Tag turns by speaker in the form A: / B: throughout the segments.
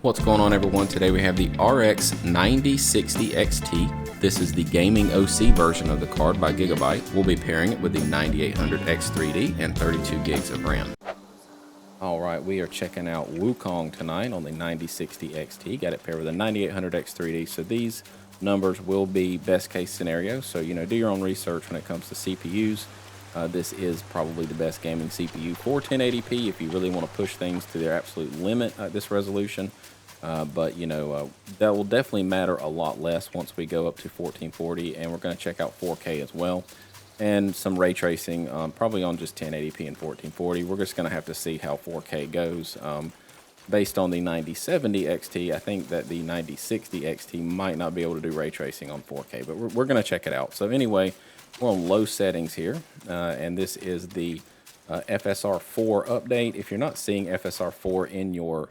A: What's going on, everyone? Today we have the RX 9060 XT. This is the gaming OC version of the card by Gigabyte. We'll be pairing it with the 9800 X3D and 32 gigs of RAM. All right, we are checking out Wukong tonight on the 9060 XT. Got it paired with the 9800 X3D. So these numbers will be best case scenario. So, do your own research when it comes to CPUs. This is probably the best gaming CPU for 1080p if you really want to push things to their absolute limit at this resolution. But that will definitely matter a lot less once we go up to 1440, and we're going to check out 4K as well, and some ray tracing, probably on just 1080p and 1440. We're just going to have to see how 4K goes. Based on the 9070 XT, I think that the 9060 XT might not be able to do ray tracing on 4K, but we're going to check it out. So anyway, we're on low settings here, and this is the FSR4 update. If you're not seeing FSR4 in your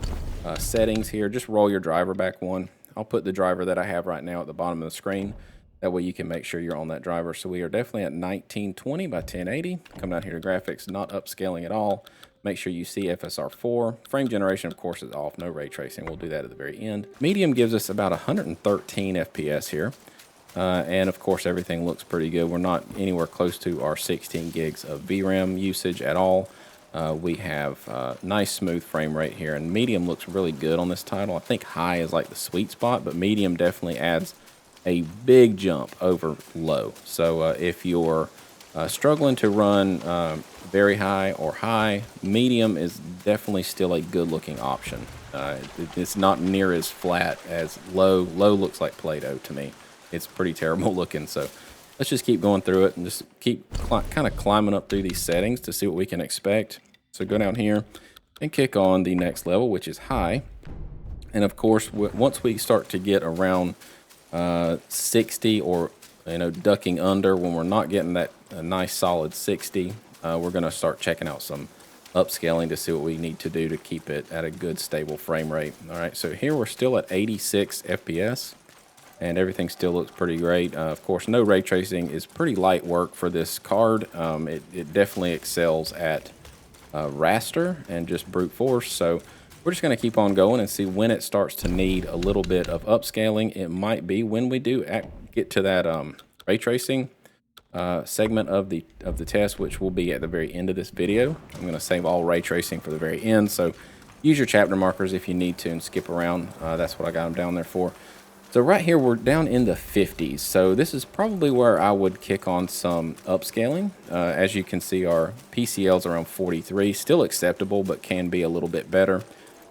A: settings here, just roll your driver back one. I'll put the driver that I have right now at the bottom of the screen. That way you can make sure you're on that driver. So we are definitely at 1920 by 1080. Come down here to graphics, not upscaling at all. Make sure you see FSR4. Frame generation, of course, is off. No ray tracing. We'll do that at the very end. Medium gives us about 113 FPS here. And of course, everything looks pretty good. We're not anywhere close to our 16 gigs of VRAM usage at all. We have nice smooth frame rate here, and medium looks really good on this title. I think high is like the sweet spot, but medium definitely adds a big jump over low. So if you're struggling to run very high or high, medium is definitely still a good looking option. It's not near as flat as low. Low looks like Play-Doh to me. It's pretty terrible looking. So let's just keep going through it and just keep kind of climbing up through these settings to see what we can expect. So go down here and kick on the next level, which is high. And of course, once we start to get around 60 or, ducking under, when we're not getting that nice solid 60, we're going to start checking out some upscaling to see what we need to do to keep it at a good stable frame rate. All right, so here we're still at 86 FPS. And everything still looks pretty great. Of course, no ray tracing is pretty light work for this card. It definitely excels at raster and just brute force. So we're just going to keep on going and see when it starts to need a little bit of upscaling. It might be when we do get to that ray tracing segment of the test, which will be at the very end of this video. I'm going to save all ray tracing for the very end. So use your chapter markers if you need to and skip around. That's what I got them down there for. So right here, we're down in the 50s. So this is probably where I would kick on some upscaling. As you can see, our PCL's around 43, still acceptable, but can be a little bit better.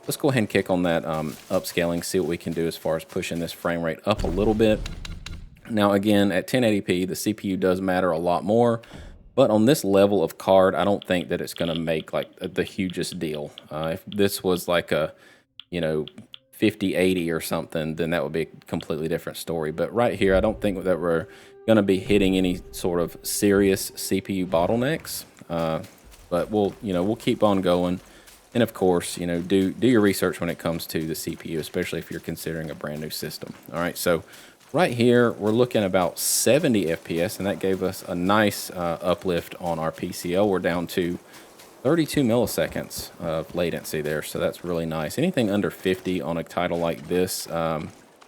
A: Let's go ahead and kick on that upscaling, see what we can do as far as pushing this frame rate up a little bit. Now, again, at 1080p, the CPU does matter a lot more. But on this level of card, I don't think that it's going to make like the hugest deal. If this was like a, 5080 or something, then that would be a completely different story. But right here, I don't think that we're going to be hitting any sort of serious CPU bottlenecks. But we'll keep on going. And of course, do your research when it comes to the CPU, especially if you're considering a brand new system. All right, so right here, we're looking about 70 FPS, and that gave us a nice uplift on our PCL. We're down to 32 milliseconds of latency there, so that's really nice. Anything under 50 on a title like this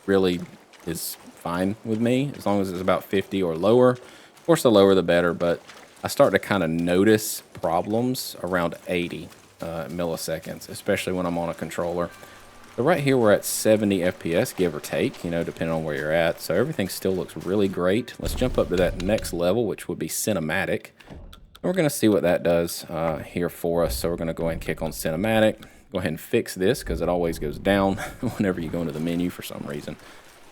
A: really is fine with me, as long as it's about 50 or lower. Of course, the lower the better, but I start to kind of notice problems around 80 milliseconds, especially when I'm on a controller. So right here, we're at 70 FPS, give or take, depending on where you're at. So everything still looks really great. Let's jump up to that next level, which would be cinematic. We're going to see what that does here for us. So we're going to go ahead and kick on cinematic. Go ahead and fix this because it always goes down whenever you go into the menu for some reason.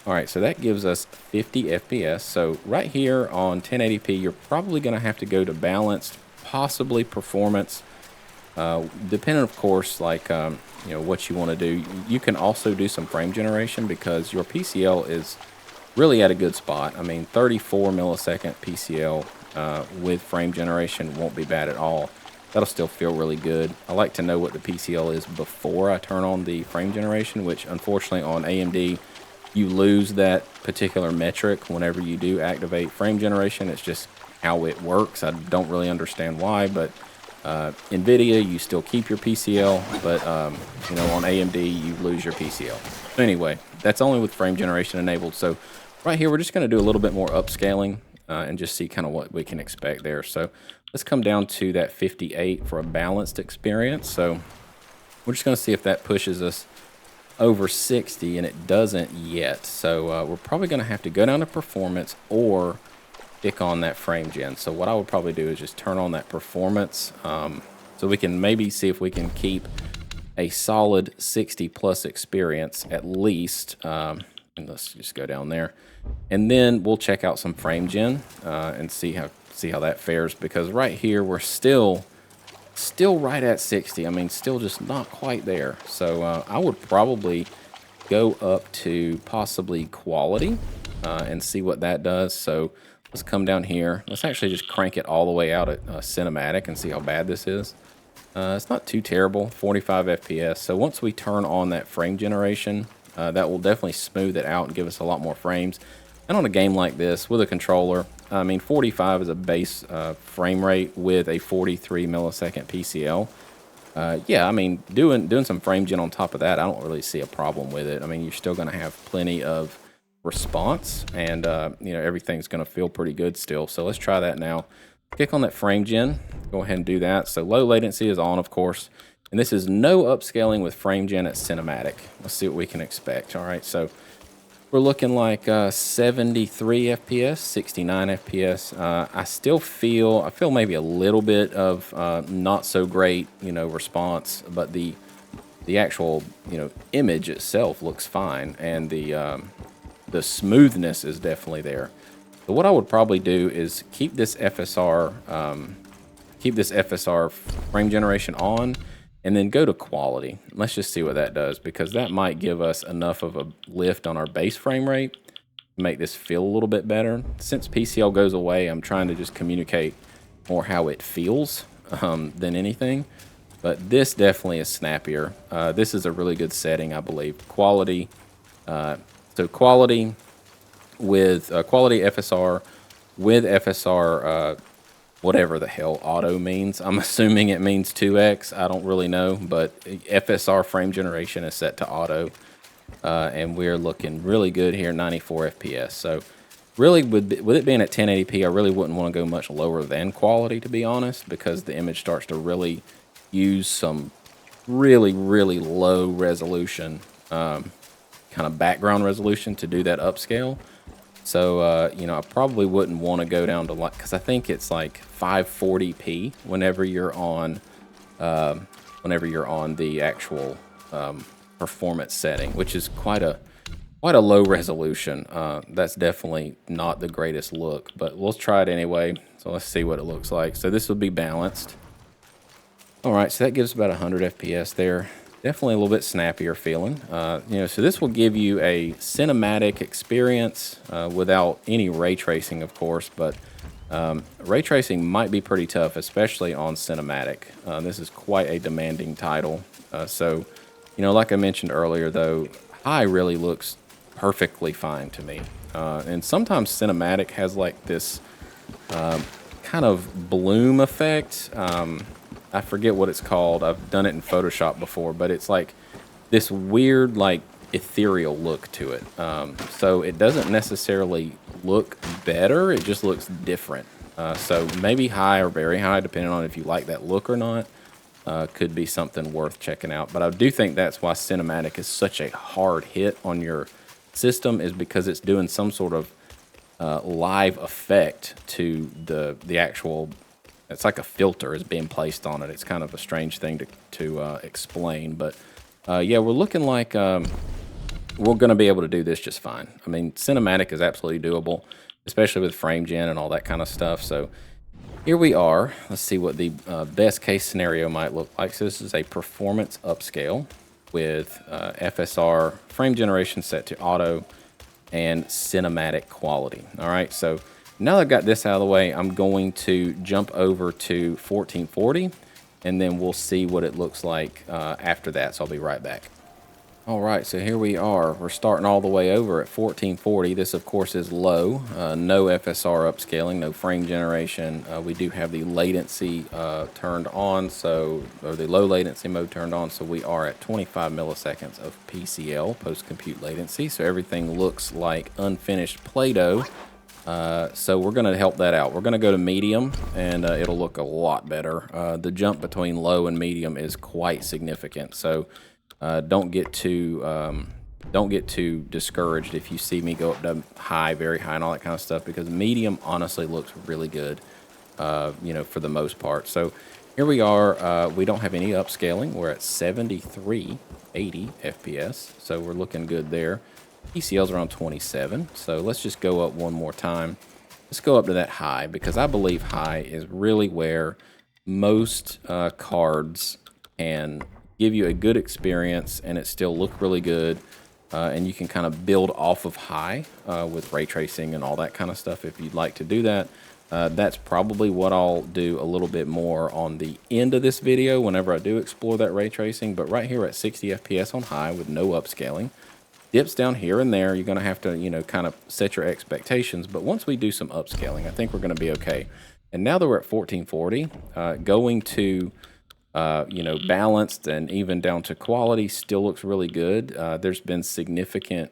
A: All right, so that gives us 50 FPS. So right here on 1080p, you're probably going to have to go to balanced, possibly performance, depending, of course, like what you want to do. You can also do some frame generation because your PCL is really at a good spot. I mean, 34 millisecond PCL. With frame generation won't be bad at all. That'll still feel really good. I like to know what the PCL is before I turn on the frame generation, which unfortunately on AMD, you lose that particular metric whenever you do activate frame generation. It's just how it works. I don't really understand why, but NVIDIA, you still keep your PCL, but you know, on AMD, you lose your PCL. So anyway, that's only with frame generation enabled. So right here, we're just going to do a little bit more upscaling and just see kind of what we can expect there. So let's come down to that 58 for a balanced experience. So we're just going to see if that pushes us over 60, and it doesn't yet. So we're probably going to have to go down to performance or pick on that frame gen. So what I would probably do is just turn on that performance so we can maybe see if we can keep a solid 60 plus experience at least. And let's just go down there, and then we'll check out some frame gen and see how that fares, because right here we're still right at 60. I mean, still just not quite there. So I would probably go up to possibly quality and see what that does. So let's come down here. Let's actually just crank it all the way out at cinematic and see how bad this is. It's not too terrible, 45 FPS. So once we turn on that frame generation, that will definitely smooth it out and give us a lot more frames. And on a game like this with a controller, I mean, 45 is a base frame rate with a 43 millisecond PCL. Yeah, I mean, doing some frame gen on top of that, I don't really see a problem with it. I mean, you're still going to have plenty of response, and you know, everything's going to feel pretty good still. So let's try that now. Click on that frame gen. Go ahead and do that. So low latency is on, of course, and this is no upscaling with frame gen at cinematic. Let's see what we can expect. All right, so we're looking like 73 FPS, 69 FPS. I feel maybe a little bit of not so great, you know, response, but the actual, you know, image itself looks fine, and the smoothness is definitely there. So what I would probably do is keep this FSR frame generation on, and then go to quality. Let's just see what that does, because that might give us enough of a lift on our base frame rate to make this feel a little bit better. Since PCL goes away, I'm trying to just communicate more how it feels than anything. But this definitely is snappier. This is a really good setting, I believe. Quality. So quality with quality FSR with FSR whatever the hell auto means. I'm assuming it means 2x. I don't really know, but FSR frame generation is set to auto, and we're looking really good here, 94 FPS. So really, with it being at 1080p, I really wouldn't want to go much lower than quality, to be honest, because the image starts to really use some really low resolution, kind of background resolution to do that upscale. So, you know, I probably wouldn't want to go down to, like, because I think it's like 540p whenever you're on the actual performance setting, which is quite a low resolution. That's definitely not the greatest look, but we'll try it anyway. So let's see what it looks like. So this would be balanced. All right, so that gives about 100 FPS there. Definitely a little bit snappier feeling. You know, so this will give you a cinematic experience without any ray tracing, of course, but ray tracing might be pretty tough, especially on cinematic. This is quite a demanding title. So, you know, like I mentioned earlier, though, high really looks perfectly fine to me. And sometimes cinematic has like this kind of bloom effect. I forget what it's called. I've done it in Photoshop before, but it's like this weird, like, ethereal look to it. So it doesn't necessarily look better. It just looks different. So maybe high or very high, depending on if you like that look or not, could be something worth checking out. But I do think that's why cinematic is such a hard hit on your system, is because it's doing some sort of live effect to the actual. It's like a filter is being placed on it. It's kind of a strange thing to explain, but yeah, we're looking like we're going to be able to do this just fine. I mean, cinematic is absolutely doable, especially with frame gen and all that kind of stuff. So here we are. Let's see what the best case scenario might look like. So this is a performance upscale with FSR frame generation set to auto and cinematic quality. All right, so now that I've got this out of the way, I'm going to jump over to 1440, and then we'll see what it looks like after that. So I'll be right back. All right, so here we are. We're starting all the way over at 1440. This, of course, is low. No FSR upscaling, no frame generation. We do have the latency turned on, or the low latency mode turned on, so we are at 25 milliseconds of PCL, post-compute latency. So everything looks like unfinished Play-Doh. So we're going to help that out. We're going to go to medium, and it'll look a lot better. The jump between low and medium is quite significant. So don't get too discouraged if you see me go up to high, very high, and all that kind of stuff, because medium honestly looks really good, you know, for the most part. So here we are. We don't have any upscaling. We're at 7380 FPS, so we're looking good there. PCL's around 27, so let's just go up one more time. Let's go up to that high, because I believe high is really where most cards can give you a good experience and it still look really good, and you can kind of build off of high with ray tracing and all that kind of stuff if you'd like to do that. That's probably what I'll do a little bit more on the end of this video whenever I do explore that ray tracing. But right here at 60 FPS on high with no upscaling. Dips down here and there. You're going to have to, you know, kind of set your expectations. But once we do some upscaling, I think we're going to be okay. And now that we're at 1440, going to you know, balanced and even down to quality still looks really good. There's been significant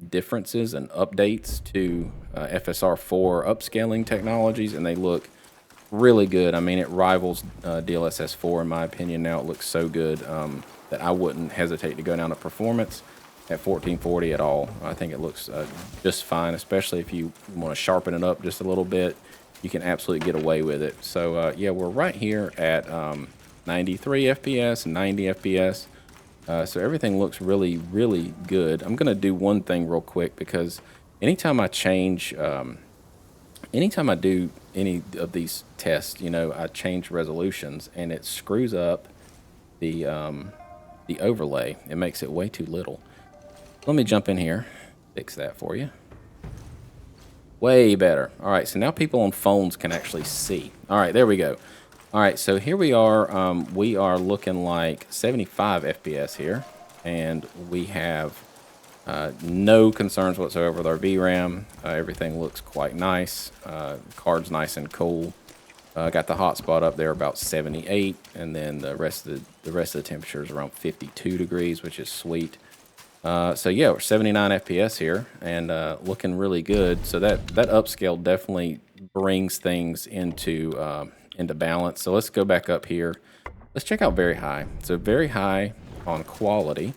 A: differences and updates to FSR4 upscaling technologies, and they look really good. I mean, it rivals DLSS4 in my opinion now. It looks so good that I wouldn't hesitate to go down to performance at 1440 at all. I think it looks just fine, especially if you want to sharpen it up just a little bit. You can absolutely get away with it. So yeah, we're right here at 93 FPS and 90 FPS. So everything looks really, really good. I'm going to do one thing real quick, because anytime I change, anytime I do any of these tests, you know, I change resolutions and it screws up the overlay. It makes it way too little. Let me jump in here, fix that for you. Way better. All right, so now people on phones can actually see. All right, there we go. All right, so here we are. We are looking like 75 FPS here, and we have no concerns whatsoever with our VRAM. Everything looks quite nice. Card's nice and cool. Got the hotspot up there about 78, and then the rest of the temperature is around 52 degrees, which is sweet. So yeah, we're 79 FPS here, and looking really good. So that upscale definitely brings things into balance. So let's go back up here. Let's check out very high. So very high on quality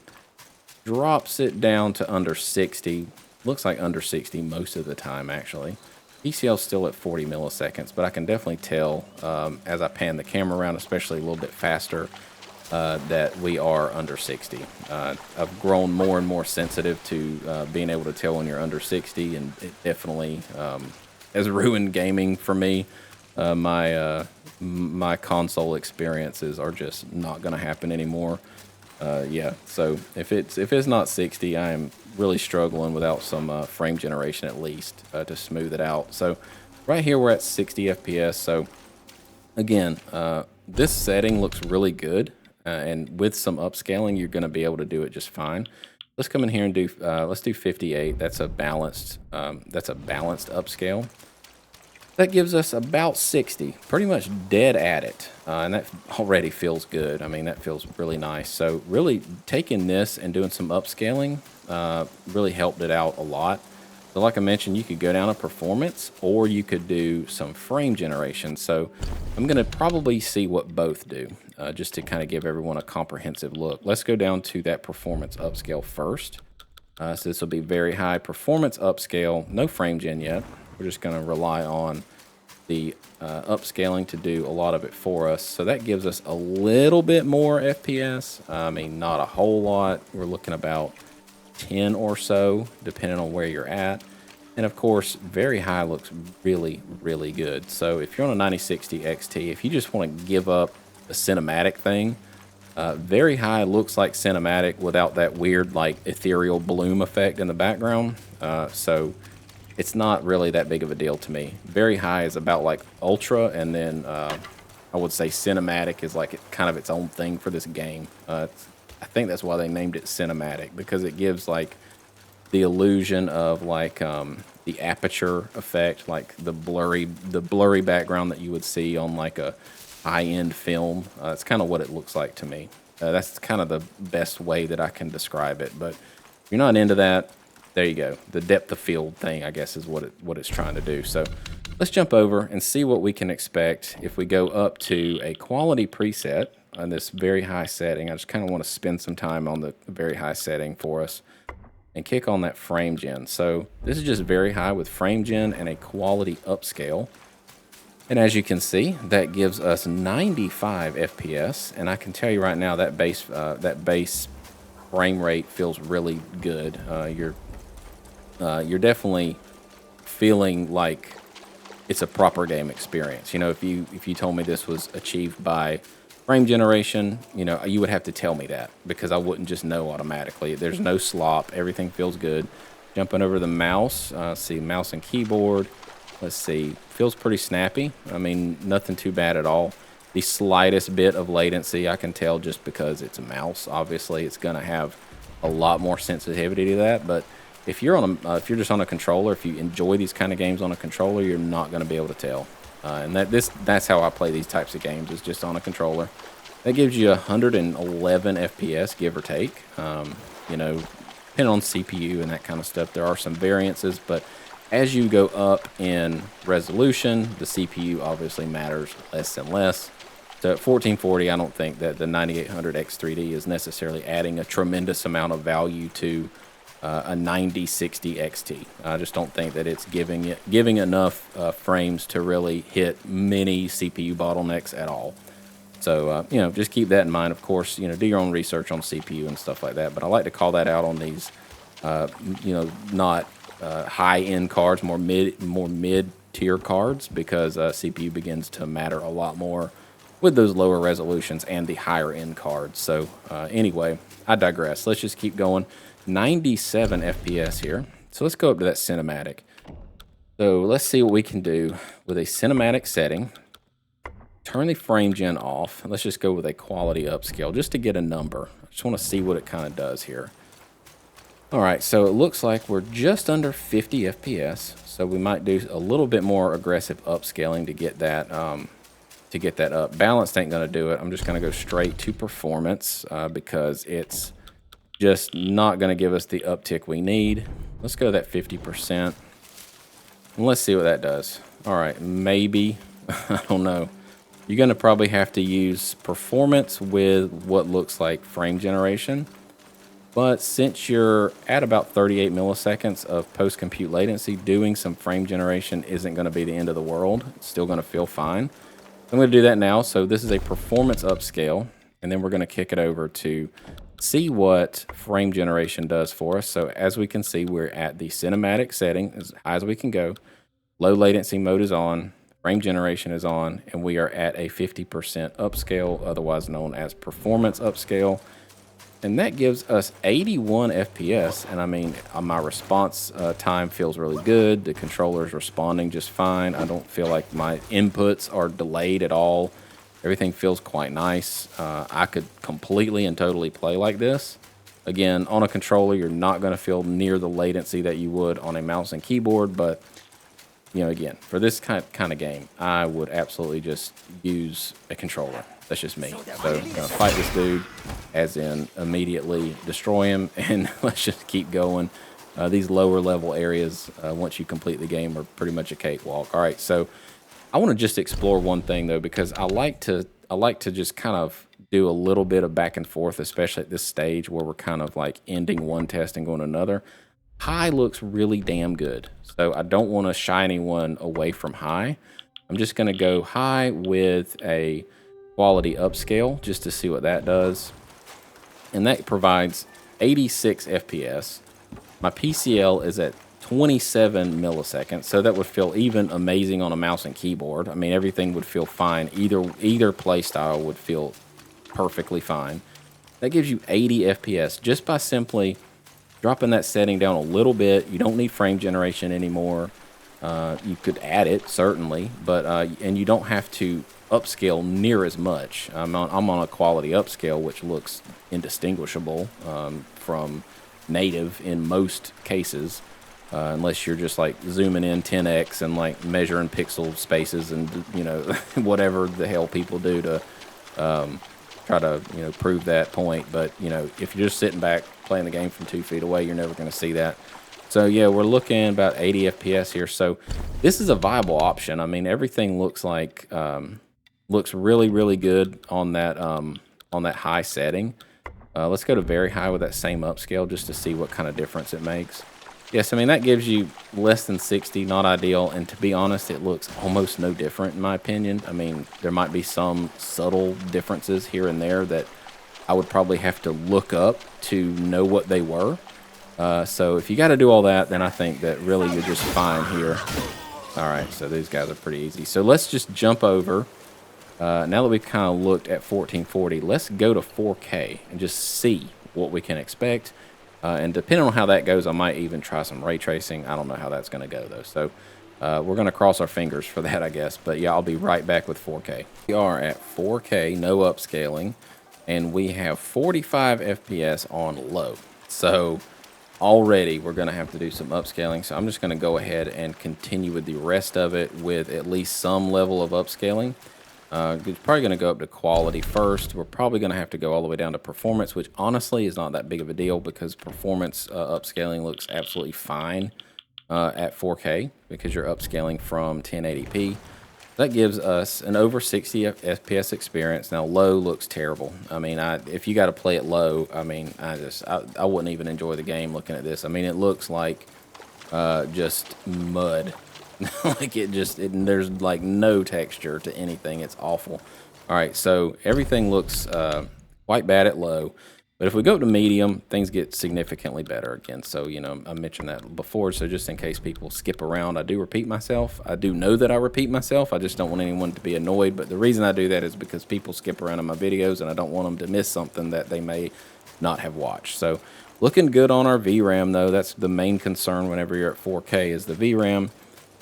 A: drops it down to under 60. Looks like under 60 most of the time, actually. PCL still at 40 milliseconds, but I can definitely tell as I pan the camera around, especially a little bit faster, that we are under 60. I've grown more and more sensitive to being able to tell when you're under 60, and it definitely has ruined gaming for me. My console experiences are just not going to happen anymore. Yeah, so if it's not 60, I am really struggling without some frame generation at least to smooth it out. So right here we're at 60 FPS. So again, this setting looks really good, and with some upscaling, you're going to be able to do it just fine. Let's come in here and do let's do 58. That's a balanced upscale. That gives us about 60, pretty much dead at it, and that already feels good. I mean, that feels really nice. So really taking this and doing some upscaling really helped it out a lot. So like I mentioned, you could go down to performance, or you could do some frame generation. So I'm going to probably see what both do, just to kind of give everyone a comprehensive look. Let's go down to that performance upscale first. So this will be very high performance upscale, no frame gen yet. We're just going to rely on the upscaling to do a lot of it for us. So that gives us a little bit more FPS. I mean, not a whole lot. We're looking about 10 or so, depending on where you're at. And of course, very high looks really, really good. So if you're on a 9060 XT, if you just want to give up the cinematic thing, very high looks like cinematic without that weird, like, ethereal bloom effect in the background. So it's not really that big of a deal to me. Very high is about like ultra, and then I would say cinematic is like kind of its own thing for this game. I I think that's why they named it cinematic, because it gives like the illusion of like the aperture effect, like the blurry background that you would see on like a high-end film. It's kind of what it looks like to me. That's kind of the best way that I can describe it. But if you're not into that, there you go. The depth of field thing, I guess, is what it's trying to do. So let's jump over and see what we can expect if we go up to a quality preset on this very high setting. I just kind of want to spend some time on the very high setting for us and kick on that frame gen. So this is just very high with frame gen and a quality upscale. And as you can see, that gives us 95 FPS. And I can tell you right now that base frame rate feels really good. You're definitely feeling like it's a proper game experience. You know, if you told me this was achieved by frame generation, you know, you would have to tell me that, because I wouldn't just know automatically. There's no slop. Everything feels good. Jumping over the mouse, see mouse and keyboard. Let's see, feels pretty snappy. I mean, nothing too bad at all. The slightest bit of latency I can tell just because it's a mouse. Obviously, it's going to have a lot more sensitivity to that. But if you're on if you're just on a controller, if you enjoy these kind of games on a controller, you're not going to be able to tell. And that's how I play these types of games, is just on a controller. That gives you 111 FPS, give or take. You know, depending on CPU and that kind of stuff, there are some variances, but as you go up in resolution, the CPU obviously matters less and less. So at 1440, I don't think that the 9800 X3D is necessarily adding a tremendous amount of value to a 9060 XT. I just don't think that it's giving enough frames to really hit many CPU bottlenecks at all. So, you know, just keep that in mind. Of course, you know, do your own research on CPU and stuff like that. But I like to call that out on these, you know, not high-end cards, more mid-tier cards, because CPU begins to matter a lot more with those lower resolutions and the higher-end cards. So anyway, I digress. Let's just keep going. 97 FPS here. So let's go up to that cinematic. So let's see what we can do with a cinematic setting. Turn the frame gen off. Let's just go with a quality upscale just to get a number. I just want to see what it kind of does here. All right, so it looks like we're just under 50 FPS. So we might do a little bit more aggressive upscaling to get that up. Balanced ain't gonna do it. I'm just gonna go straight to performance because it's just not gonna give us the uptick we need. Let's go that 50%. And let's see what that does. All right, maybe, I don't know. You're gonna probably have to use performance with what looks like frame generation. But since you're at about 38 milliseconds of post-compute latency, doing some frame generation isn't going to be the end of the world. It's still going to feel fine. I'm going to do that now. So this is a performance upscale, and then we're going to kick it over to see what frame generation does for us. So as we can see, we're at the cinematic setting, as high as we can go. Low latency mode is on, frame generation is on, and we are at a 50% upscale, otherwise known as performance upscale. And that gives us 81 FPS. And I mean, my response time feels really good. The controller's responding just fine. I don't feel like my inputs are delayed at all. Everything feels quite nice. I could completely and totally play like this. Again, on a controller, you're not going to feel near the latency that you would on a mouse and keyboard. But, you know, again, for this kind of game, I would absolutely just use a controller. That's just me. So fight this dude, as in immediately destroy him, and let's just keep going. These lower level areas, once you complete the game, are pretty much a cakewalk. All right, so I want to just explore one thing though, because I like to just kind of do a little bit of back and forth, especially at this stage where we're kind of like ending one test and going to another. High looks really damn good, so I don't want to shy anyone away from high. I'm just going to go high with a quality upscale just to see what that does, and that provides 86 FPS. My PCL is at 27 milliseconds, so that would feel even amazing on a mouse and keyboard. I mean, everything would feel fine. Either play style would feel perfectly fine. That gives you 80 FPS just by simply dropping that setting down a little bit. You don't need frame generation anymore. You could add it, certainly, but and you don't have to upscale near as much. I'm on a quality upscale, which looks indistinguishable from native in most cases, unless you're just like zooming in 10x and like measuring pixel spaces and whatever the hell people do to try to prove that point. But if you're just sitting back playing the game from 2 feet away, you're never going to see that. So yeah, we're looking about 80 FPS here. So this is a viable option. I mean, everything looks like looks really, really good on that high setting. Let's go to very high with that same upscale just to see what kind of difference it makes. Yes, I mean, that gives you less than 60, not ideal. And to be honest, it looks almost no different in my opinion. I mean, there might be some subtle differences here and there that I would probably have to look up to know what they were. So if you got to do all that, then I think that really you're just fine here. All right, so these guys are pretty easy. So let's just jump over. Now that we've kind of looked at 1440, let's go to 4K and just see what we can expect. And depending on how that goes, I might even try some ray tracing. I don't know how that's going to go, though. So we're going to cross our fingers for that, I guess. But yeah, I'll be right back with 4K. We are at 4K, no upscaling, and we have 45 FPS on low. So already we're going to have to do some upscaling. So I'm just going to go ahead and continue with the rest of it with at least some level of upscaling. It's probably going to go up to quality first. We're probably going to have to go all the way down to performance, which honestly is not that big of a deal because performance upscaling looks absolutely fine at 4K because you're upscaling from 1080p. That gives us an over 60 FPS experience. Now, low looks terrible. I mean, if you got to play it low, I mean, I wouldn't even enjoy the game looking at this. I mean, it looks like just mud. Like there's like no texture to anything. It's awful. All right, so everything looks quite bad at low, but if we go to medium, things get significantly better again. So I mentioned that before, so just in case people skip around, I do repeat myself. I do know that I repeat myself. I just don't want anyone to be annoyed, but the reason I do that is because people skip around in my videos and I don't want them to miss something that they may not have watched. So looking good on our VRAM though. That's the main concern whenever you're at 4K is the VRAM.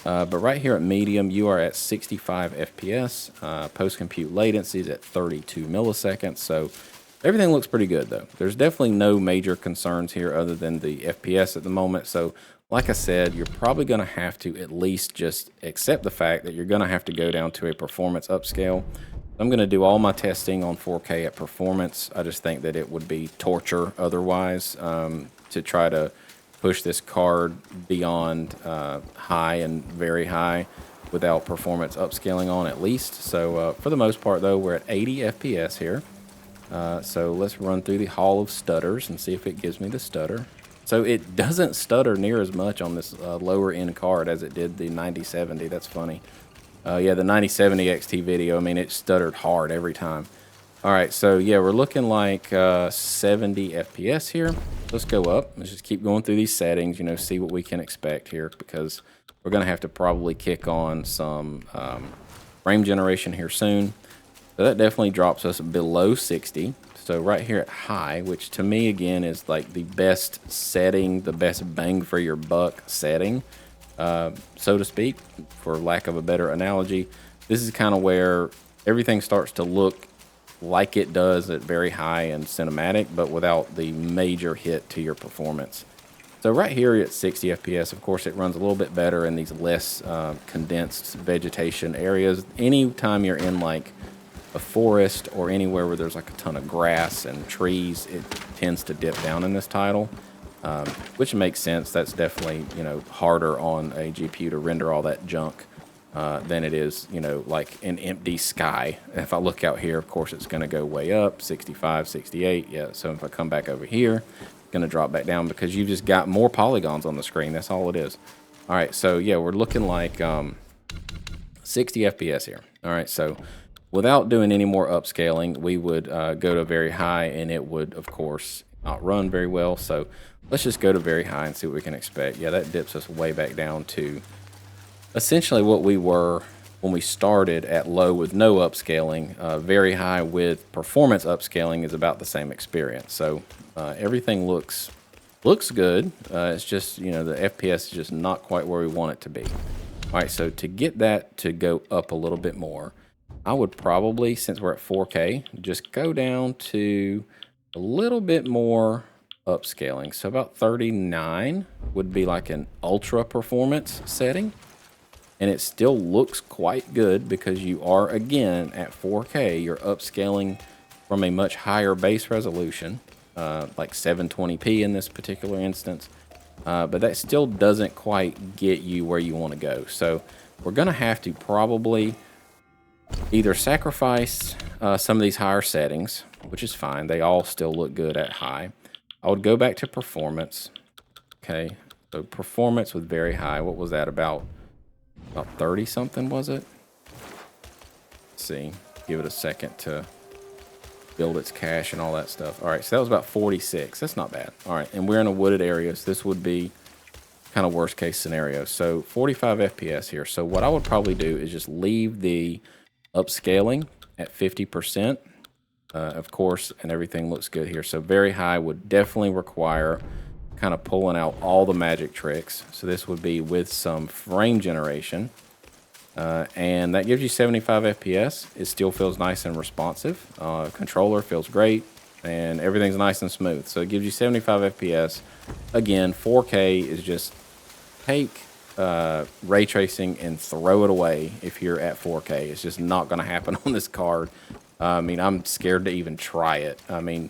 A: But right here at medium, you are at 65 FPS. Post-compute latency is at 32 milliseconds. So everything looks pretty good, though. There's definitely no major concerns here other than the FPS at the moment. So like I said, you're probably going to have to at least just accept the fact that you're going to have to go down to a performance upscale. I'm going to do all my testing on 4K at performance. I just think that it would be torture otherwise to try to push this card beyond high and very high without performance upscaling on at least. So for the most part though, we're at 80 FPS here. So let's run through the Hall of Stutters and see if it gives me the stutter. So it doesn't stutter near as much on this lower end card as it did the 9070. That's funny. Yeah, the 9070 XT video, I mean, it stuttered hard every time. All right, so yeah, we're looking like 70 FPS here. Let's go up. Let's just keep going through these settings, see what we can expect here because we're going to have to probably kick on some frame generation here soon. So that definitely drops us below 60. So right here at high, which to me, again, is like the best setting, the best bang for your buck setting, so to speak, for lack of a better analogy. This is kind of where everything starts to look like it does at very high and cinematic, but without the major hit to your performance. So right here at 60 FPS, of course, it runs a little bit better in these less condensed vegetation areas. Anytime you're in like a forest or anywhere where there's like a ton of grass and trees, it tends to dip down in this title, which makes sense. That's definitely, harder on a GPU to render all that junk than it is, like an empty sky. If I look out here, of course, it's going to go way up, 65, 68. Yeah, so if I come back over here, it's going to drop back down because you just got more polygons on the screen. That's all it is. All right, so yeah, we're looking like 60 FPS here. All right, so without doing any more upscaling, we would go to very high, and it would, of course, not run very well. So let's just go to very high and see what we can expect. Yeah, that dips us way back down to essentially what we were when we started at low with no upscaling. Very high with performance upscaling is about the same experience. So everything looks good. It's just, the FPS is just not quite where we want it to be. All right, so to get that to go up a little bit more, I would probably, since we're at 4K, just go down to a little bit more upscaling. So about 39 would be like an ultra performance setting. And it still looks quite good because you are, again, at 4K. You're upscaling from a much higher base resolution, like 720p in this particular instance. But that still doesn't quite get you where you want to go. So we're going to have to probably either sacrifice some of these higher settings, which is fine. They all still look good at high. I would go back to performance. Okay, so performance with very high. What was that, about 30 something, was it? Let's see, give it a second to build its cache and all that stuff. All right, so that was about 46. That's not bad. All right, and we're in a wooded area, so this would be kind of worst case scenario. So 45 FPS here. So what I would probably do is just leave the upscaling at 50%, of course, and everything looks good here. So very high would definitely require kind of pulling out all the magic tricks. So this would be with some frame generation, and that gives you 75 FPS. It still feels nice and responsive. Controller feels great, and everything's nice and smooth. So it gives you 75 FPS. Again, 4K is just take ray tracing and throw it away if you're at 4K. It's just not going to happen on this card. I mean, I'm scared to even try it. I mean,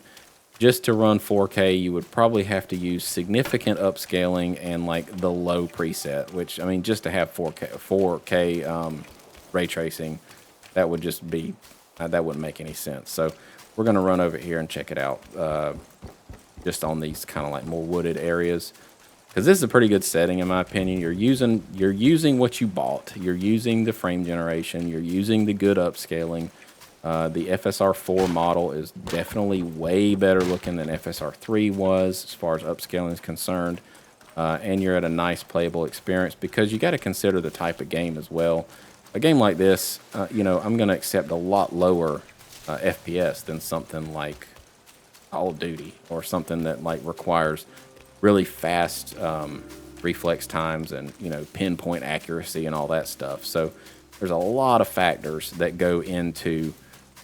A: just to run 4K, you would probably have to use significant upscaling and like the low preset, which, I mean, just to have 4K ray tracing, that would just be, that wouldn't make any sense. So we're going to run over here and check it out just on these kind of like more wooded areas. Because this is a pretty good setting, in my opinion. You're using what you bought. You're using the frame generation. You're using the good upscaling. The FSR4 model is definitely way better looking than FSR3 was as far as upscaling is concerned. And you're at a nice playable experience because you got to consider the type of game as well. A game like this, you know, I'm going to accept a lot lower FPS than something like Call of Duty or something that like requires really fast reflex times and, you know, pinpoint accuracy and all that stuff. So there's a lot of factors that go into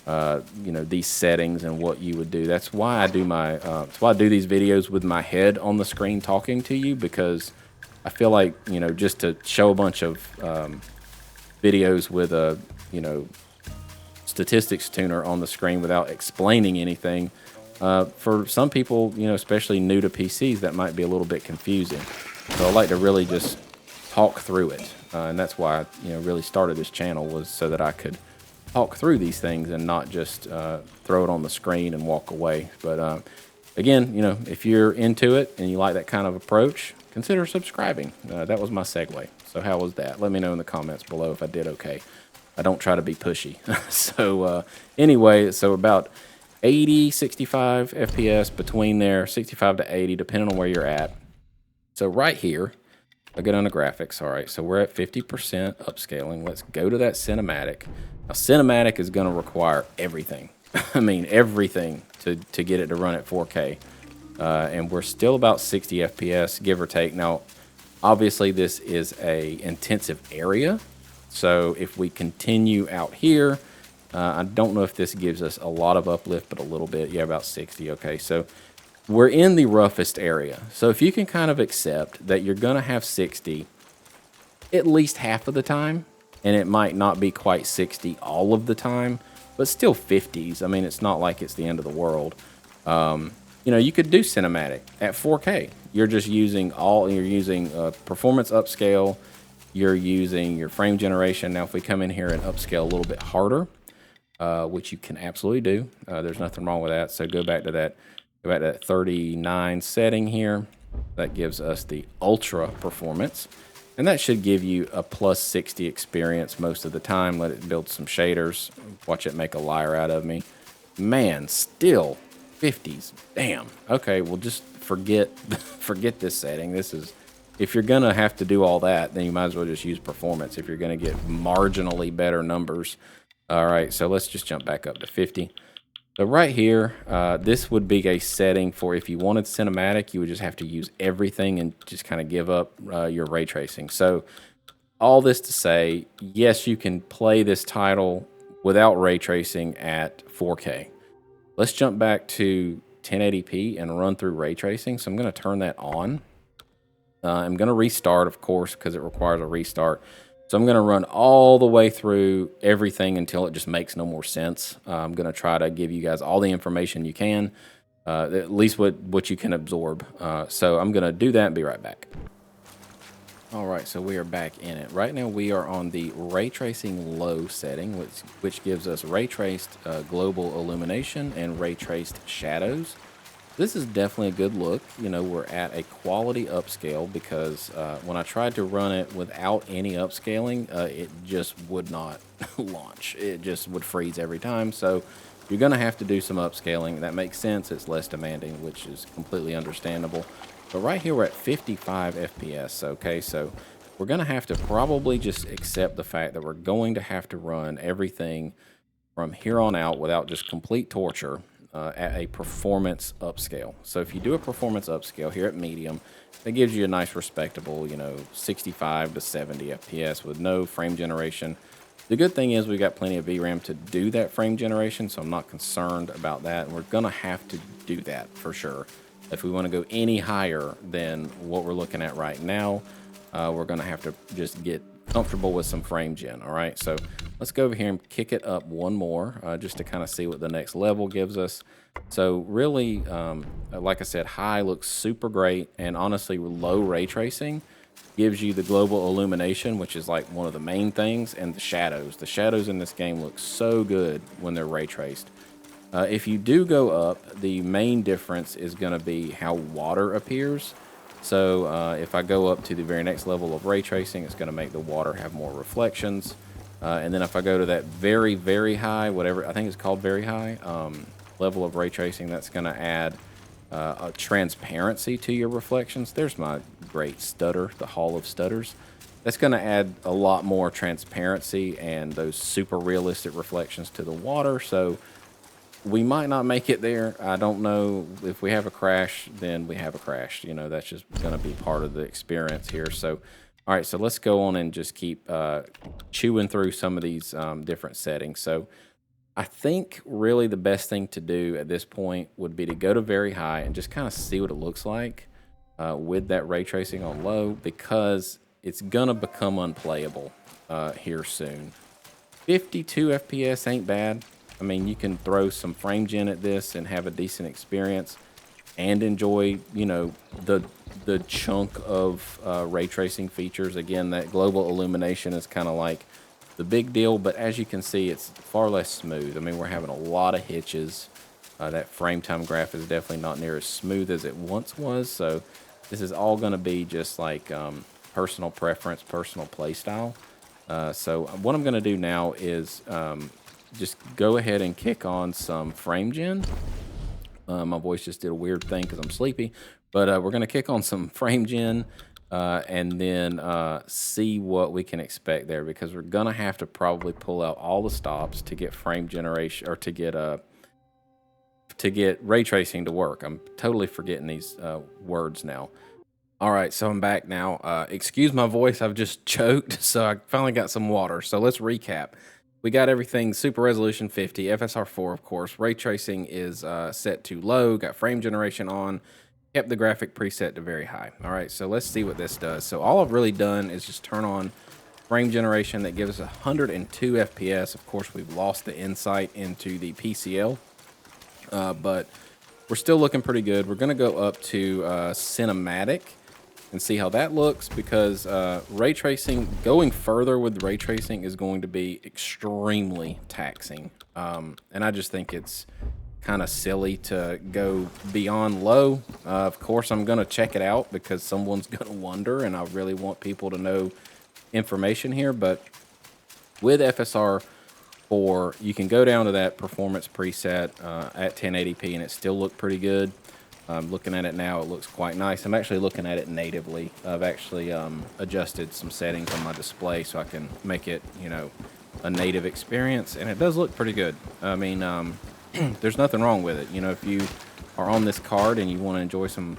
A: you know, these settings and what you would do. That's why I do my that's why I do these videos with my head on the screen talking to you, because I feel like, you know, just to show a bunch of videos with a, you know, statistics tuner on the screen without explaining anything, for some people, you know, especially new to PCs, that might be a little bit confusing. So I like to really just talk through it, and that's why I, you know, really started this channel, was so that I could talk through these things and not just throw it on the screen and walk away. But again, you know, if you're into it and you like that kind of approach, consider subscribing. That was my segue. So how was that? Let me know in the comments below if I did okay. I don't try to be pushy. So anyway, so about 80, 65 FPS between there, 65 to 80, depending on where you're at. So right here, I get on the graphics. All right, so we're at 50% upscaling. Let's go to that cinematic. Now, cinematic is going to require everything. I mean, everything to get it to run at 4K. And we're still about 60 FPS, give or take. Now, obviously, this is a intensive area. So if we continue out here, I don't know if this gives us a lot of uplift, but a little bit. Yeah, about 60. Okay, so we're in the roughest area. So if you can kind of accept that you're going to have 60 at least half of the time, and it might not be quite 60 all of the time, but still 50s. I mean, it's not like it's the end of the world. You know, you could do cinematic at 4K. You're just using performance upscale. You're using your frame generation. Now, if we come in here and upscale a little bit harder, which you can absolutely do, there's nothing wrong with that. So go back to that 39 setting here. That gives us the ultra performance. And that should give you a plus 60 experience most of the time. Let it build some shaders. Watch it make a liar out of me. Man, still 50s. Damn. Okay, well, just forget this setting. This is, if you're going to have to do all that, then you might as well just use performance if you're going to get marginally better numbers. All right, so let's just jump back up to 50. So right here, this would be a setting for if you wanted cinematic, you would just have to use everything and just kind of give up your ray tracing. So all this to say, yes, you can play this title without ray tracing at 4K. Let's jump back to 1080p and run through ray tracing. So I'm going to turn that on. I'm going to restart, of course, because it requires a restart. So I'm going to run all the way through everything until it just makes no more sense. I'm going to try to give you guys all the information you can, at least what you can absorb. So I'm going to do that and be right back. All right, so we are back in it. Right now we are on the ray tracing low setting, which gives us ray traced global illumination and ray traced shadows. This is definitely a good look. You know, we're at a quality upscale because when I tried to run it without any upscaling, it just would not launch. It just would freeze every time. So you're going to have to do some upscaling. That makes sense. It's less demanding, which is completely understandable. But right here, we're at 55 FPS, okay? So we're going to have to probably just accept the fact that we're going to have to run everything from here on out without just complete torture at a performance upscale. So if you do a performance upscale here at medium, that gives you a nice respectable, 65 to 70 FPS with no frame generation. The good thing is we got plenty of VRAM to do that frame generation, so I'm not concerned about that. And we're going to have to do that for sure. If we want to go any higher than what we're looking at right now, we're going to have to just get comfortable with some frame gen. All right, so let's go over here and kick it up one more just to kind of see what the next level gives us. So really, like I said, high looks super great, and honestly, low ray tracing gives you the global illumination, which is like one of the main things, and the shadows. The shadows in this game look so good when they're ray traced. If you do go up, the main difference is going to be how water appears. So if I go up to the very next level of ray tracing, it's going to make the water have more reflections. And then if I go to that very, very high, whatever, I think it's called very high, level of ray tracing, that's going to add a transparency to your reflections. There's my great stutter, the Hall of Stutters. That's going to add a lot more transparency and those super realistic reflections to the water. So we might not make it there. I don't know. If we have a crash, then we have a crash. That's just going to be part of the experience here. So, all right, so let's go on and just keep chewing through some of these different settings. So I think really the best thing to do at this point would be to go to very high and just kind of see what it looks like with that ray tracing on low, because it's going to become unplayable here soon. 52 FPS ain't bad. I mean, you can throw some frame gen at this and have a decent experience and enjoy, the chunk of ray tracing features. Again, that global illumination is kind of like the big deal, but as you can see, it's far less smooth. I mean, we're having a lot of hitches. That frame time graph is definitely not near as smooth as it once was. So this is all going to be just like personal preference, personal play style. So what I'm going to do now is just go ahead and kick on some frame gen. My voice just did a weird thing because I'm sleepy, but we're going to kick on some frame gen and then see what we can expect there, because we're going to have to probably pull out all the stops to get frame generation, or to get ray tracing to work. I'm totally forgetting these words now. All right, so I'm back now. Excuse my voice, I've just choked, so I finally got some water. So let's recap. We got everything super resolution 50, FSR4, of course. Ray tracing is set to low, got frame generation on, kept the graphic preset to very high. All right, so let's see what this does. So all I've really done is just turn on frame generation. That gives us 102 FPS. Of course, we've lost the insight into the PCL, but we're still looking pretty good. We're going to go up to cinematic and see how that looks, because ray tracing, going further with ray tracing is going to be extremely taxing. And I just think it's kind of silly to go beyond low. Of course, I'm going to check it out because someone's going to wonder, and I really want people to know information here. But with FSR4, you can go down to that performance preset at 1080p, and it still look pretty good. Looking at it now, it looks quite nice. I'm actually looking at it natively. I've actually adjusted some settings on my display so I can make it, a native experience, and it does look pretty good. I mean, there's nothing wrong with it. If you are on this card and you want to enjoy some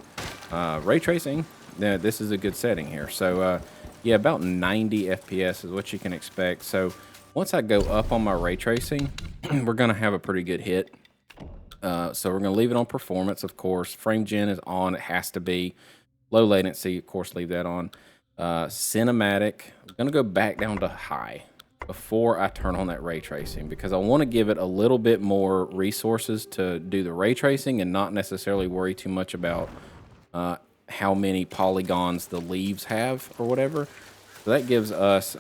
A: ray tracing, then this is a good setting here. So, yeah, about 90 FPS is what you can expect. So Once I go up on my ray tracing, we're going to have a pretty good hit. So we're going to leave it on performance, of course. Frame gen is on. It has to be. Low latency, of course, leave that on. Cinematic, I'm going to go back down to high before I turn on that ray tracing, because I want to give it a little bit more resources to do the ray tracing and not necessarily worry too much about how many polygons the leaves have or whatever. So that gives us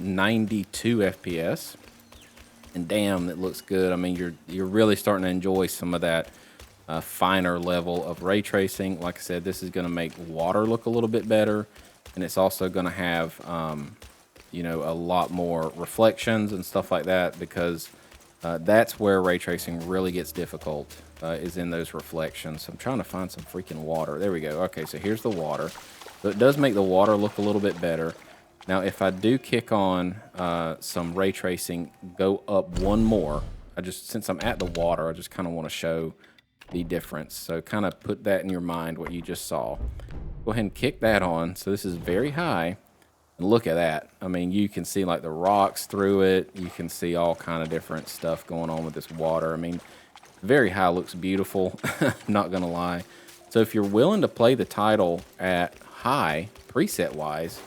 A: 92 FPS. And damn, it looks good. I mean, you're really starting to enjoy some of that finer level of ray tracing. Like I said, this is going to make water look a little bit better, and it's also going to have, you know, a lot more reflections and stuff like that, because that's where ray tracing really gets difficult, is in those reflections. So I'm trying to find some freaking water. There we go. Okay, so here's the water. So it does make the water look a little bit better. Now, if I do kick on some ray tracing, go up one more, since I'm at the water, I just kind of want to show the difference. So kind of put that in your mind, what you just saw. Go ahead and kick that on. So this is very high. And look at that. I mean, you can see like the rocks through it. You can see all kind of different stuff going on with this water. I mean, very high looks beautiful, not going to lie. So if you're willing to play the title at high, preset-wise,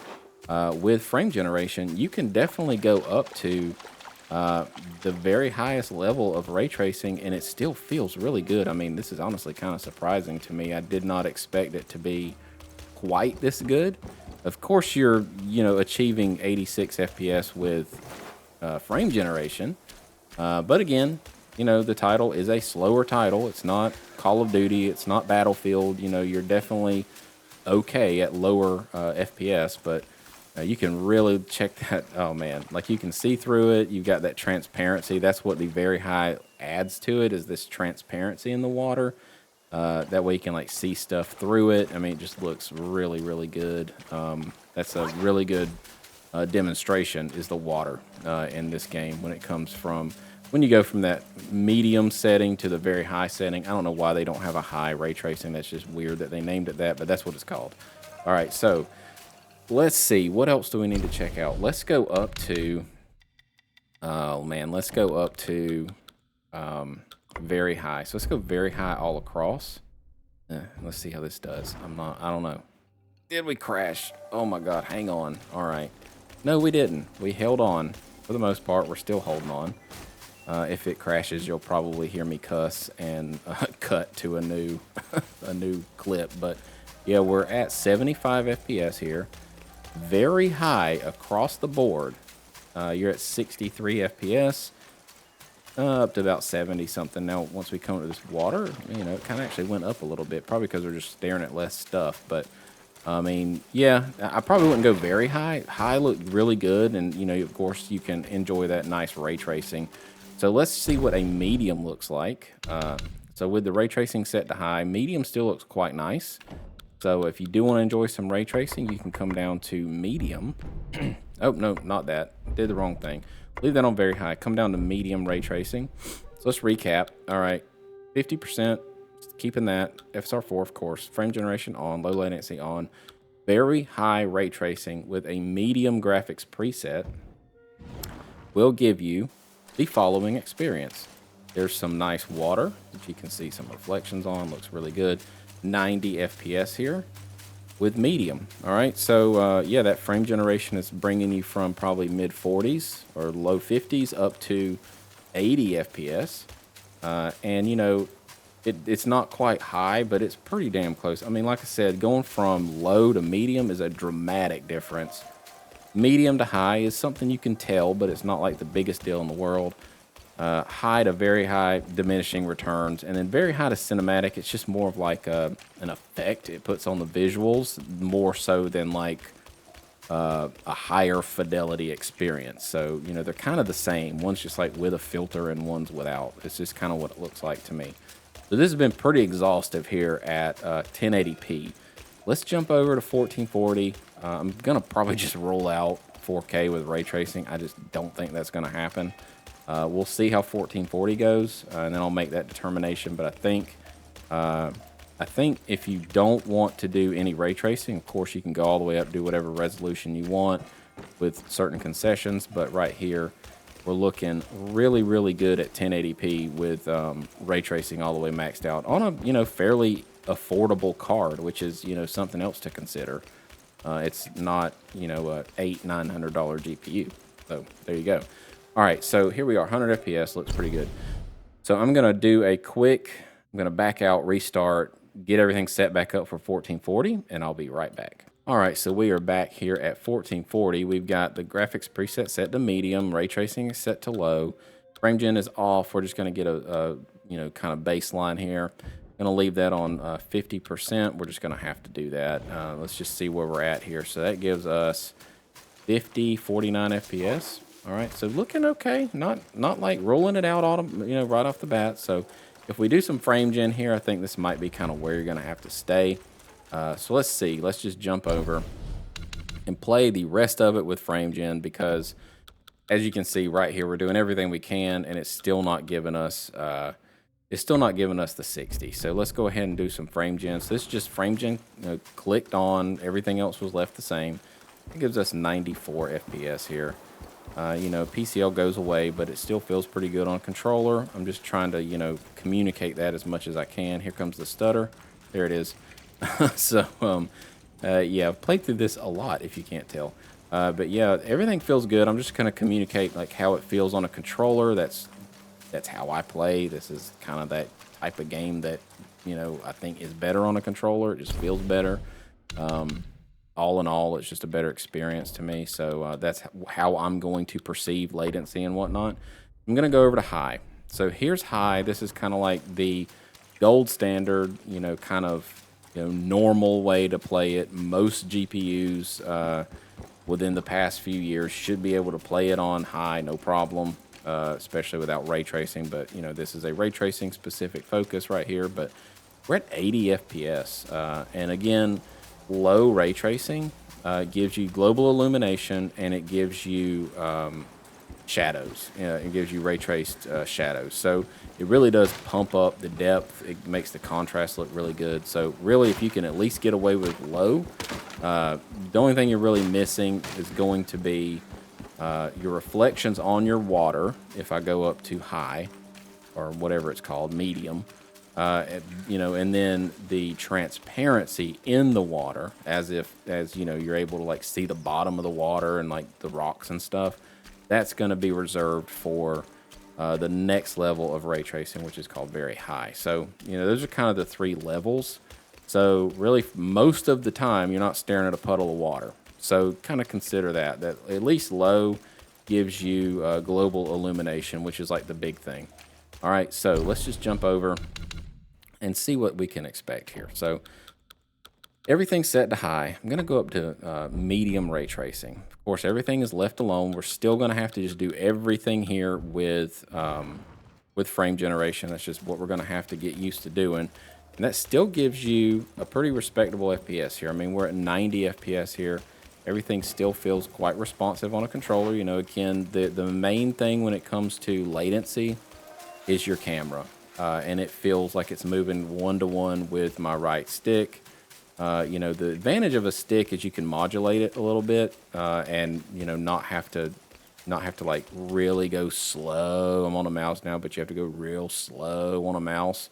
A: with frame generation, you can definitely go up to the very highest level of ray tracing, and it still feels really good. I mean, this is honestly kind of surprising to me. I did not expect it to be quite this good. Of course, you're, you know, achieving 86 FPS with frame generation, but again, you know, the title is a slower title. It's not Call of Duty. It's not Battlefield. You know, you're definitely okay at lower FPS, but you can really check that. Oh man, like you can see through it. You've got that transparency. That's what the very high adds to it, is this transparency in the water. That way you can like see stuff through it. I mean, it just looks really, really good. That's a really good demonstration, is the water in this game when you go from that medium setting to the very high setting. I don't know why they don't have a high ray tracing. That's just weird that they named it that, but that's what it's called. All right, so let's see. What else do we need to check out? Let's go up to, oh man, let's go up to very high. So let's go very high all across. Let's see how this does. I don't know. Did we crash? Oh my God, hang on. All right. No, we didn't. We held on. For the most part, we're still holding on. If it crashes, you'll probably hear me cuss and cut to a new clip. But yeah, we're at 75 FPS here. Very high across the board. You're at 63 FPS. Up to about 70 something. Now, once we come to this water, you know, it kind of actually went up a little bit, probably because we're just staring at less stuff. But I mean, yeah, I probably wouldn't go very high. High looked really good, and you know, of course, you can enjoy that nice ray tracing. So let's see what a medium looks like. So with the ray tracing set to high, medium still looks quite nice. So if you do want to enjoy some ray tracing, you can come down to medium. Oh no, not that. Did the wrong thing. Leave that on very high. Come down to medium ray tracing. So let's recap. All right, 50%, keeping that. FSR4, of course. Frame generation on, low latency on. Very high ray tracing with a medium graphics preset will give you the following experience. There's some nice water, which you can see some reflections on. Looks really good. 90 FPS here with medium. All right, so yeah, that frame generation is bringing you from probably mid 40s or low 50s up to 80 FPS. And you know, it's not quite high, but it's pretty damn close. I mean, like I said, going from low to medium is a dramatic difference. Medium to high is something you can tell, but it's not like the biggest deal in the world. High to very high, diminishing returns, and then very high to cinematic. It's just more of like an effect it puts on the visuals, more so than like a higher fidelity experience. So, you know, they're kind of the same. One's just like with a filter and one's without. It's just kind of what it looks like to me. So this has been pretty exhaustive here at 1080p. Let's jump over to 1440. I'm going to probably just roll out 4K with ray tracing. I just don't think that's going to happen. We'll see how 1440 goes, and then I'll make that determination. But I I think if you don't want to do any ray tracing, of course, you can go all the way up, do whatever resolution you want with certain concessions. But right here, we're looking really, really good at 1080p with ray tracing all the way maxed out on a, fairly affordable card, which is, something else to consider. It's not, a $800-900 GPU. So there you go. All right, so here we are, 100 FPS, looks pretty good. So I'm gonna do a quick, I'm gonna back out, restart, get everything set back up for 1440, and I'll be right back. All right, so we are back here at 1440. We've got the graphics preset set to medium, ray tracing is set to low, frame gen is off. We're just gonna get a kind of baseline here. Gonna leave that on 50%. We're just gonna have to do that. Let's just see where we're at here. So that gives us 49 FPS. All right, so looking okay. Not like rolling it out right off the bat. So if we do some frame gen here, I think this might be kind of where you're gonna have to stay. So let's see. Let's just jump over and play the rest of it with frame gen, because as you can see right here, we're doing everything we can, and it's still not giving us the 60. So let's go ahead and do some frame gen. So this is just frame gen clicked on. Everything else was left the same. It gives us 94 FPS here. PCL goes away, but it still feels pretty good on a controller. I'm just trying to, communicate that as much as I can. Here comes the stutter. There it is. So, yeah, I've played through this a lot, if you can't tell. But yeah, everything feels good. I'm just going to communicate like how it feels on a controller. That's how I play. This is kind of that type of game that, I think is better on a controller. It just feels better. All in all, it's just a better experience to me. So that's how I'm going to perceive latency and whatnot. I'm going to go over to high. So here's high. This is kind of like the gold standard, kind of normal way to play it. Most GPUs within the past few years should be able to play it on high, no problem, especially without ray tracing. But, this is a ray tracing specific focus right here. But we're at 80 FPS. And again, low ray tracing gives you global illumination, and it gives you shadows. It gives you ray traced shadows. So it really does pump up the depth. It makes the contrast look really good. So really, if you can at least get away with low, the only thing you're really missing is going to be your reflections on your water. If I go up to high, or whatever it's called, medium, and then the transparency in the water, as you're able to like see the bottom of the water and like the rocks and stuff. That's going to be reserved for the next level of ray tracing, which is called very high. So, those are kind of the three levels. So really, most of the time, you're not staring at a puddle of water. So kind of consider that at least low gives you global illumination, which is like the big thing. All right, so let's just jump over and see what we can expect here. So everything's set to high. I'm going to go up to medium ray tracing. Of course, everything is left alone. We're still going to have to just do everything here with frame generation. That's just what we're going to have to get used to doing. And that still gives you a pretty respectable FPS here. I mean, we're at 90 FPS here. Everything still feels quite responsive on a controller. Again, the main thing when it comes to latency is your camera. And it feels like it's moving one-to-one with my right stick. The advantage of a stick is you can modulate it a little bit, and not have to like really go slow. I'm on a mouse now, but you have to go real slow on a mouse.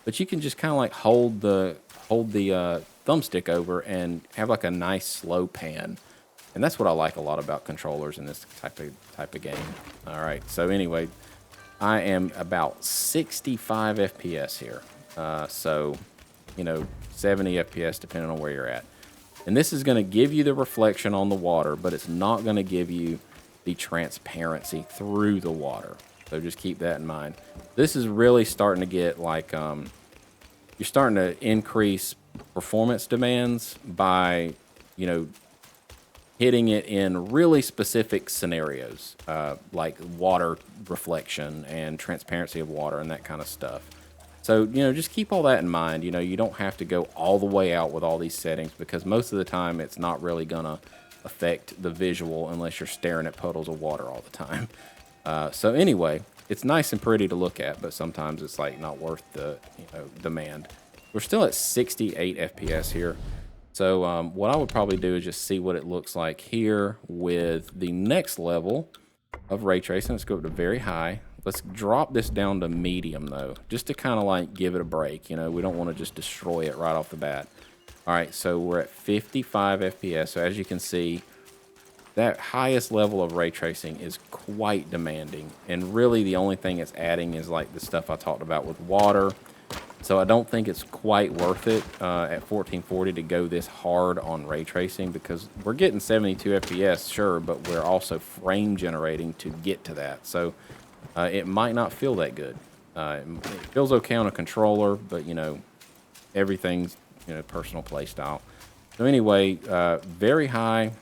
A: But you can just kind of like hold the thumbstick over and have like a nice slow pan, and that's what I like a lot about controllers in this type of game. All right, so anyway, I am about 65 FPS here. So 70 FPS depending on where you're at. And this is going to give you the reflection on the water, but it's not going to give you the transparency through the water. So just keep that in mind. This is really starting to get like, you're starting to increase performance demands by, hitting it in really specific scenarios, like water reflection and transparency of water and that kind of stuff. So, just keep all that in mind. You don't have to go all the way out with all these settings, because most of the time it's not really going to affect the visual unless you're staring at puddles of water all the time. So anyway, it's nice and pretty to look at, but sometimes it's like not worth the demand. We're still at 68 FPS here. So what I would probably do is just see what it looks like here with the next level of ray tracing. Let's go up to very high. Let's drop this down to medium though, just to kind of like give it a break. You know, we don't want to just destroy it right off the bat. All right, so we're at 55 FPS. So as you can see, that highest level of ray tracing is quite demanding. And really the only thing it's adding is like the stuff I talked about with water. So I don't think it's quite worth it at 1440 to go this hard on ray tracing, because we're getting 72 FPS, sure, but we're also frame generating to get to that. So it might not feel that good. It feels okay on a controller, but you know, everything's, you know, personal play style. So anyway, very high,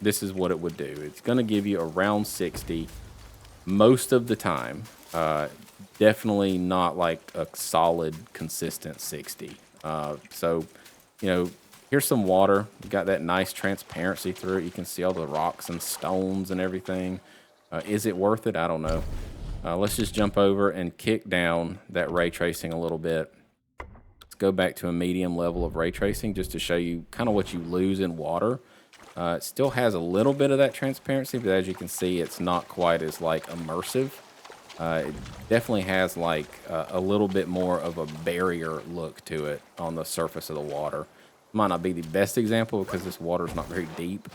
A: this is what it would do. It's going to give you around 60 most of the time. Definitely not like a solid, consistent 60. So, you know, here's some water. You got that nice transparency through it. You can see all the rocks and stones and everything. Is it worth it? I don't know. Let's just jump over and kick down that ray tracing a little bit. Let's go back to a medium level of ray tracing just to show you kind of what you lose in water. It still has a little bit of that transparency, but as you can see, it's not quite as like immersive. It definitely has like a little bit more of a barrier look to it on the surface of the water. Might not be the best example because this water is not very deep,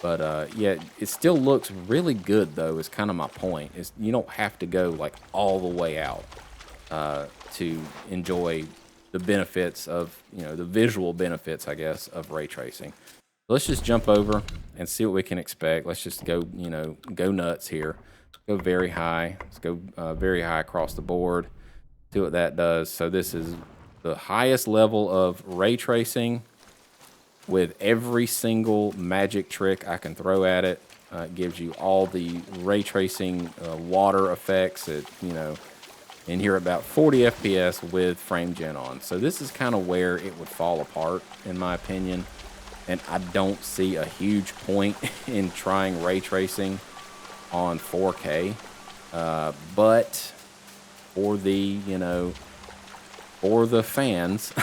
A: but yeah, it still looks really good though, is kind of my point. Is you don't have to go like all the way out to enjoy the benefits of, you know, the visual benefits, I guess, of ray tracing. Let's just jump over and see what we can expect. Let's just go, you know, go nuts here. Go very high. Let's go very high across the board. See what that does. So this is the highest level of ray tracing with every single magic trick I can throw at it. It gives you all the ray tracing water effects. It, you know, and you're about 40 FPS with frame gen on. So this is kind of where it would fall apart, in my opinion. And I don't see a huge point in trying ray tracing on 4K, but for the, you know, for the fans,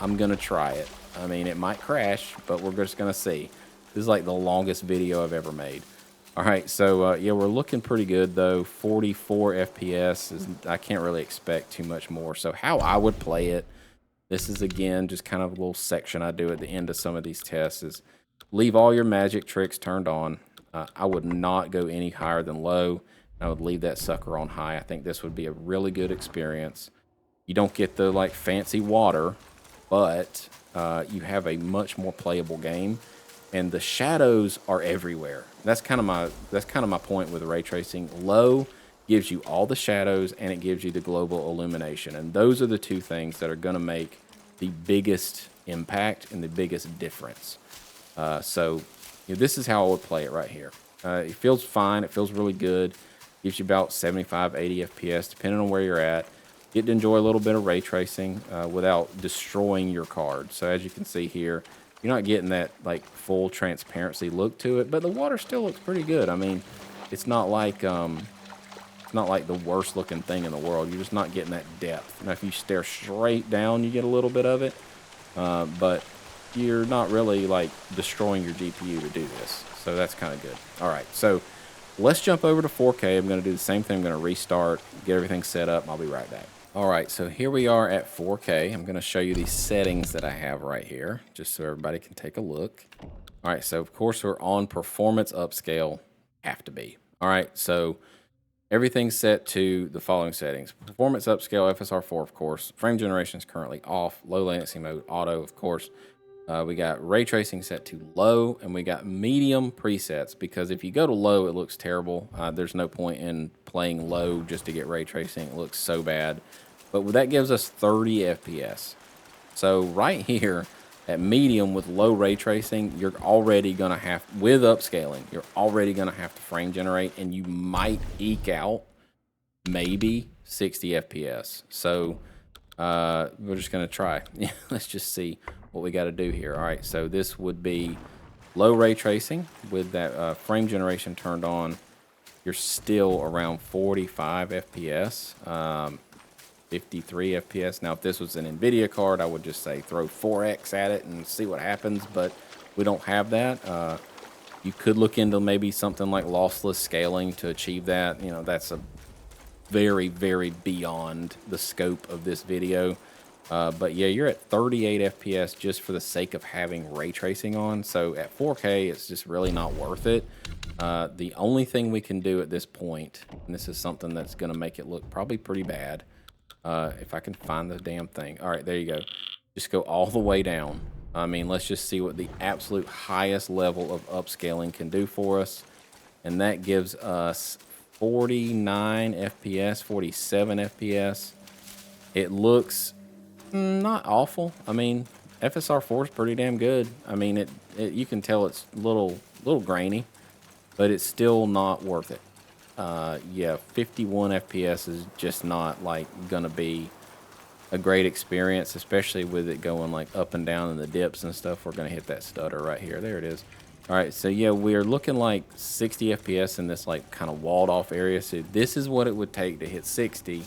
A: I'm gonna try it. I mean, it might crash, but we're just gonna see. This is like the longest video I've ever made. All right, so yeah, we're looking pretty good though. 44 FPS is, I can't really expect too much more. So how I would play it, this is again just kind of a little section I do at the end of some of these tests, is leave all your magic tricks turned on. I would not go any higher than low. I would leave that sucker on high. I think this would be a really good experience. You don't get the like fancy water, but you have a much more playable game, and the shadows are everywhere. That's kind of my point with ray tracing. Low gives you all the shadows, and it gives you the global illumination, and those are the two things that are going to make the biggest impact and the biggest difference. So you know, this is how I would play it right here. It feels fine. It feels really good. Gives you about 75, 80 FPS, depending on where you're at. Get to enjoy a little bit of ray tracing without destroying your card. So as you can see here, you're not getting that like full transparency look to it, but the water still looks pretty good. I mean, it's not like the worst looking thing in the world. You're just not getting that depth. Now, if you stare straight down, you get a little bit of it, but you're not really like destroying your GPU to do this. So that's kind of good. All right, so let's jump over to 4K. I'm going to do the same thing. I'm going to restart, get everything set up, and I'll be right back. All right, so here we are at 4K. I'm going to show you these settings that I have right here, just so everybody can take a look. All right, so of course we're on performance upscale. Have to be. All right, so everything's set to the following settings. Performance upscale, FSR4, of course. Frame generation is currently off. Low latency mode, auto, of course. We got ray tracing set to low, and we got medium presets, because if you go to low, it looks terrible. There's no point in playing low just to get ray tracing. It looks so bad. But that gives us 30 FPS. So right here at medium with low ray tracing, you're already going to have, with upscaling, you're already going to have to frame generate, and you might eke out maybe 60 FPS. So we're just going to try. Let's just see what we got to do here. All right, so this would be low ray tracing with that frame generation turned on. You're still around 45 FPS. 53 FPS. Now, if this was an NVIDIA card, I would just say throw 4X at it and see what happens, but we don't have that. You could look into maybe something like lossless scaling to achieve that. You know, that's a very, very beyond the scope of this video. But yeah, you're at 38 FPS just for the sake of having ray tracing on. So at 4K, it's just really not worth it. The only thing we can do at this point, and this is something that's going to make it look probably pretty bad, if I can find the damn thing. All right, there you go. Just go all the way down. I mean, let's just see what the absolute highest level of upscaling can do for us. And that gives us 49 FPS, 47 FPS. It looks not awful. I mean, FSR4 is pretty damn good. I mean, you can tell it's a little grainy, but it's still not worth it. Yeah, 51 FPS is just not like gonna be a great experience, especially with it going like up and down in the dips and stuff. We're gonna hit that stutter right here. There it is. All right, so yeah, we are looking like 60 FPS in this like kind of walled off area. So this is what it would take to hit 60,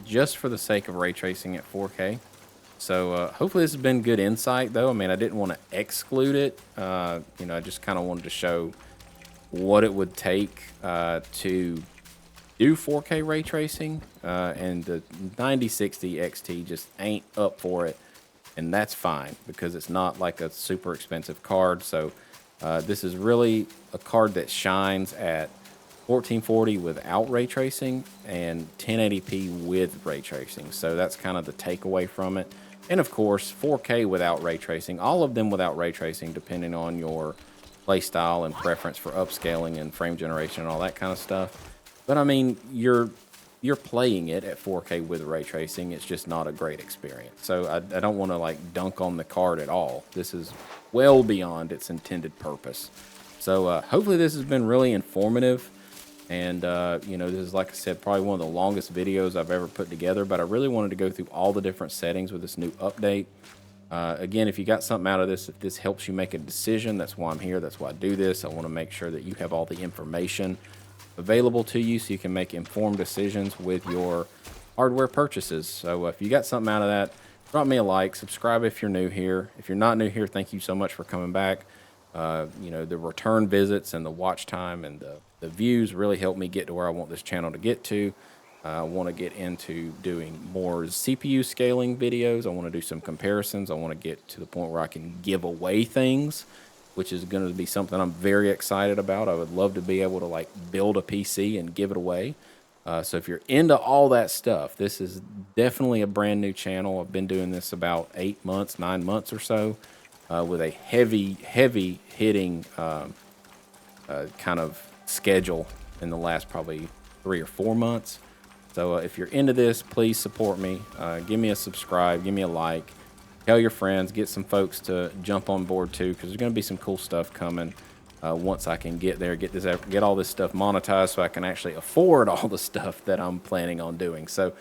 A: just for the sake of ray tracing at 4K. So hopefully this has been good insight though. I mean, I didn't want to exclude it. You know, I just kind of wanted to show what it would take to do 4K ray tracing, and the 9060 XT just ain't up for it, and that's fine because it's not like a super expensive card. So this is really a card that shines at 1440 without ray tracing and 1080p with ray tracing. So that's kind of the takeaway from it. And of course 4K without ray tracing, all of them without ray tracing, depending on your play style and preference for upscaling and frame generation and all that kind of stuff. But I mean, you're playing it at 4K with ray tracing. It's just not a great experience. So I don't want to like dunk on the card at all. This is well beyond its intended purpose. So hopefully this has been really informative. And you know, this is, like I said, probably one of the longest videos I've ever put together. But I really wanted to go through all the different settings with this new update. Again, if you got something out of this, if this helps you make a decision, that's why I'm here. That's why I do this. I want to make sure that you have all the information available to you so you can make informed decisions with your hardware purchases. So if you got something out of that, drop me a like, subscribe if you're new here. If you're not new here, thank you so much for coming back. You know, the return visits and the watch time and the views really help me get to where I want this channel to get to. I want to get into doing more CPU scaling videos. I want to do some comparisons. I want to get to the point where I can give away things, which is going to be something I'm very excited about. I would love to be able to like build a PC and give it away. So if you're into all that stuff, this is definitely a brand new channel. I've been doing this about 8 months, 9 months or so, with a heavy hitting kind of schedule in the last probably 3 or 4 months. So if you're into this, please support me. Give me a subscribe, give me a like. Tell your friends, get some folks to jump on board too, because there's going to be some cool stuff coming once I can get there, get all this stuff monetized so I can actually afford all the stuff that I'm planning on doing. So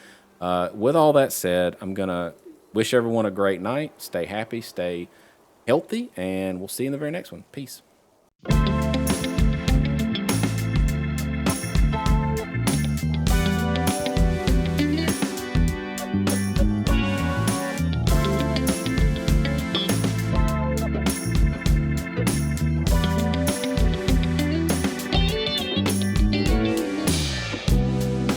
A: with all that said, I'm going to wish everyone a great night. Stay happy, stay healthy, and we'll see you in the very next one. Peace.